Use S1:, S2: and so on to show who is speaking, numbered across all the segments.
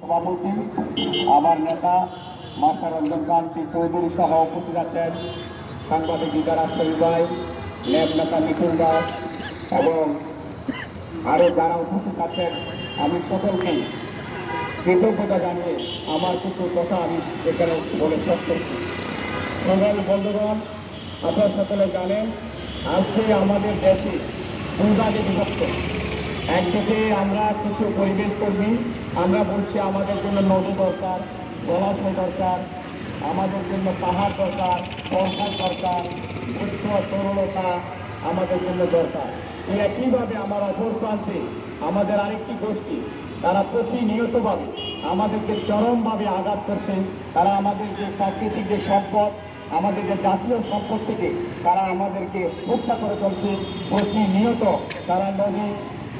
S1: সভাপতি আমার নেতা মাস্টার রঞ্জন কান্তি চৌধুরী সহ উপস্থিত আছেন সাংবাদিক বিকাশ ভাই, ল্যাব নেতা মিঠুন দাস এবং আরও যারা উপস্থিত আছেন, আমি সকলকেই কৃতজ্ঞতা জানিয়ে আমার কিছু কথা আমি এখানে বলে শেষ করছি। সংগ্রামী বন্ধুগণ, আপনারা সকলে জানেন আজকে আমাদের দেশে দুই ভাগে বিভক্ত। একদিকে আমরা কিছু পরিবেশ কর্মী, আমরা বলছি আমাদের জন্য নদী দরকার, জলাশয় দরকার, আমাদের জন্য পাহাড় দরকার, সরকার দরকার, বৃক্ষ তরলতা আমাদের জন্য দরকার। একইভাবে আমার অপর প্রান্তে আমাদের আরেকটি গোষ্ঠী, তারা প্রতিনিয়তভাবে আমাদেরকে চরমভাবে আঘাত করছে। তারা আমাদের যে প্রাকৃতিক যে সম্পদ, আমাদের যে জাতীয় সম্পদ থেকে তারা আমাদেরকে হত্যা করে চলছে। প্রতিনিয়ত তারা নদী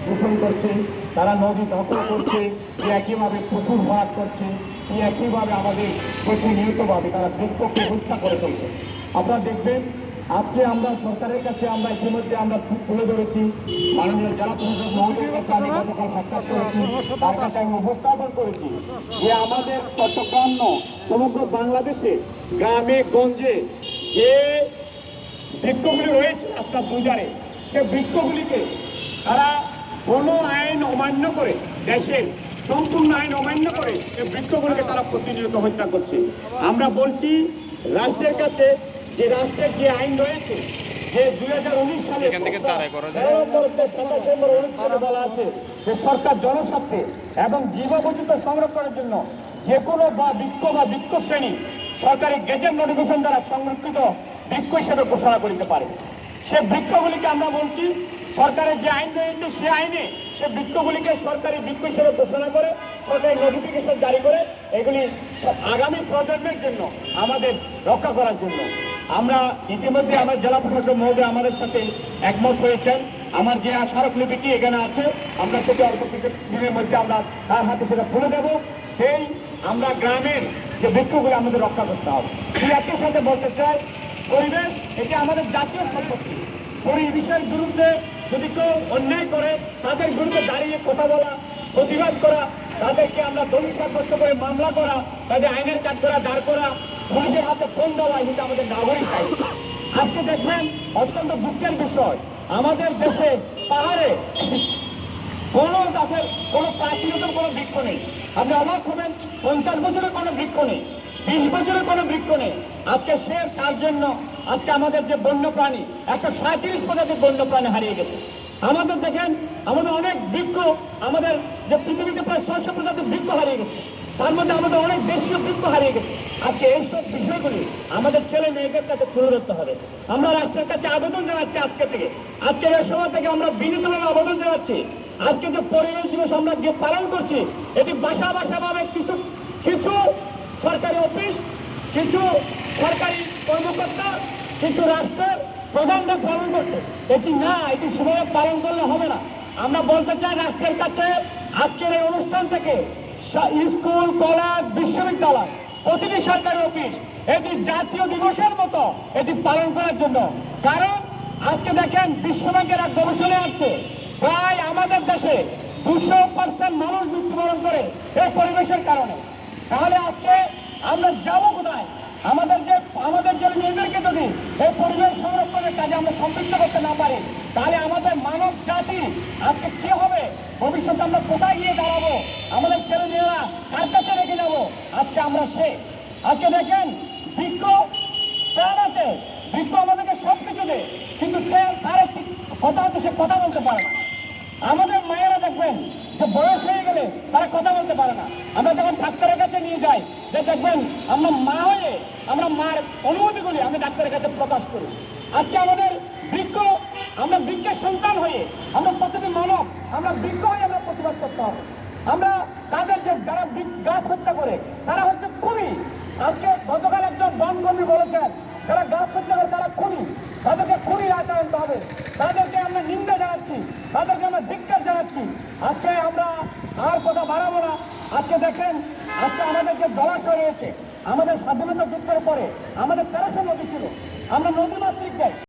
S1: দূষণ করছে, তারা নদী দখল করছে, একইভাবে পুকুর ভরাট করছে, একইভাবে আমাদের প্রতিনিয়তভাবে তারা বৃক্ষকে হত্যা করে চলছে। আপনারা দেখবেন আজকে আমরা সরকারের কাছে আমরা ইতিমধ্যে আমরা তুলে ধরেছি, মাননীয় জেলা প্রশাসক মহোদয়ের কাছে আমি গতকাল সাক্ষাৎ করেছি, তার কাছে আমি উপস্থাপন করেছি যে আমাদের চট্টগ্রাম সমগ্র বাংলাদেশে গ্রামে গঞ্জে যে বৃক্ষগুলি রয়েছে রাস্তার দুধারে, সে বৃক্ষগুলিকে তারা কোনো আইন অমান্য করে, দেশের সম্পূর্ণ আইন অমান্য করে এই বৃক্ষগুলিকে তারা প্রতিনিয়ত হত্যা করছে। আমরা বলছি রাষ্ট্রের কাছে যে রাষ্ট্রের যে আইন রয়েছে, যে 2019 সালে 27 বলা আছে যে সরকার জনস্বার্থে এবং জীববৈচিত্র্য সংরক্ষণের জন্য যে কোনো বৃক্ষ বা বৃক্ষ শ্রেণী সরকারি গেজেট নোটিফিকেশন দ্বারা সংরক্ষিত বৃক্ষ হিসেবে ঘোষণা করতে পারে। সে বৃক্ষগুলিকে আমরা বলছি সরকারের যে আইন রয়েছে সে আইনে সে বৃক্ষগুলিকে সরকারি বৃক্ষ হিসেবে ঘোষণা করে সরকারি নোটিফিকেশন জারি করে এগুলি আগামী প্রজন্মের জন্য আমাদের রক্ষা করার জন্য। আমরা ইতিমধ্যে আমার জেলা প্রশাসক মহোদয় আমাদের সাথে একমত হয়েছেন। আমার যে স্মারকলিপিটি এখানে আছে আমরা সেটি অল্প কিছু দিনের মধ্যে আমরা তার হাতে সেটা তুলে দেবো। সেই আমরা গ্রামের যে বৃক্ষগুলি আমাদের রক্ষা করতে হবে। একই সাথে বলতে চাই, পরিবেশ এটি আমাদের জাতীয় সম্পত্তি। পরিবেশের বিরুদ্ধে যদি কেউ অন্যায় করে তাদের বিরুদ্ধে দাঁড়িয়ে কথা বলা, প্রতিবাদ করা, তাদেরকে আমরা দোষী সাব্যস্ত করে মামলা করা, তাদের আইনের কাজ করা, দাঁড় করা, পুলিশের হাতে ফোন দেওয়া, এটা আমাদের নাগরিক আইন। আজকে দেখবেন অত্যন্ত দুঃখের বিষয়, আমাদের দেশে পাহাড়ে কোনো গাছের কোনো প্রাচীনতম কোনো বৃক্ষ নেই। আপনি অবাক হবেন, 50 বছরের কোনো বৃক্ষ নেই, 20 বছরের কোনো বৃক্ষ নেই। আজকে সে তার জন্য আজকে আমাদের যে বন্যপ্রাণী 137 প্রজাতির বন্যপ্রাণী হারিয়ে গেছে। আমাদের দেখেন আমাদের অনেক বৃক্ষ, আমাদের যে পৃথিবীতে প্রায় 600 প্রজাতির বৃক্ষ হারিয়ে গেছে, তার মধ্যে আমাদের অনেক দেশীয় বৃক্ষ হারিয়ে গেছে। আজকে এইসব বিষয়গুলি আমাদের ছেলে মেয়েদের কাছে তুলে ধরতে হবে। আমরা রাষ্ট্রের কাছে আবেদন জানাচ্ছি আজকে থেকে, আজকে এই সময় থেকে আমরা বিনীতভাবে আবেদন জানাচ্ছি, আজকে যে পরিবেশ দিবস আমরা যে পালন করছি এটি বাসা ভাবে কিছু কিছু সরকারি অফিস, কিছু সরকারি কর্মকর্তা, কিছু রাষ্ট্রের প্রধানরা পালন করছে, এটি না, এটি সেভাবে পালন করলে হবে না। আমরা বলতে চাই রাষ্ট্রের কাছে আজকের এই অনুষ্ঠান থেকে স্কুল, কলেজ, বিশ্ববিদ্যালয়, প্রতিটি সরকারি অফিস এটি জাতীয় দিবসের মতো এটি পালন করার জন্য। কারণ আজকে দেখেন বিশ্বব্যাংকের এক গবেষণা আছে, প্রায় আমাদের দেশে 200% মানুষ মৃত্যুবরণ করে এই পরিবেশের কারণে। তাহলে আজকে আমরা যাবো কোথায়? আমাদের যে মেয়েদেরকে যদি এই পরিবেশ সংরক্ষণের কাজে আমরা সম্পৃক্ত করতে না পারি, তাহলে আমাদের মানব জাতি আজকে কি হবে? ভবিষ্যতে আমরা কোথায় গিয়ে দাঁড়াবো? আমাদের ছেলে মেয়েরা কার কাছে রেখে যাবো? আজকে আমরা আজকে দেখেন বৃক্ষ প্রাণ আছে, বৃক্ষ আমাদেরকে সব কিছু দেয়, কিন্তু তার একটি কথা হচ্ছে সে কথা বলতে পারে না। আমাদের মায়েরা দেখবেন যে বয়স হয়ে গেলে তারা কথা বলতে পারে না। আমরা যখন ডাক্তারের কাছে নিয়ে যাই, যে দেখবেন আমরা মা হয়ে আমরা মার অনুভূতিগুলি আমি ডাক্তারের কাছে প্রকাশ করি। আজকে আমাদের বৃক্ষ, আমরা বৃক্ষের সন্তান হয়ে আমরা প্রতিটি মানব, আমরা বৃক্ষ হয়ে আমরা প্রতিবাদ করতে হবে। আমরা তাদের যে যারা গাছ হত্যা করে তারা হচ্ছে খুনি। আজকে গতকাল একজন বনকর্মী বলেছেন যারা গাছ হত্যা করে তারা খুনি, তাদেরকে খুনি আচরণ আনতে হবে। তাদেরকে আমরা নিন্দা জানাচ্ছি, তাদেরকে আমরা ধিক্কার জানাচ্ছি। আজকে আমরা আর কথা বাড়াবো না। আজকে দেখেন আজকে আমাদের যে জলাশয় রয়েছে, আমাদের স্বাধীনতা যুদ্ধের পরে আমাদের 1300 নদী ছিল, আমরা নদীমাতৃক দেশ।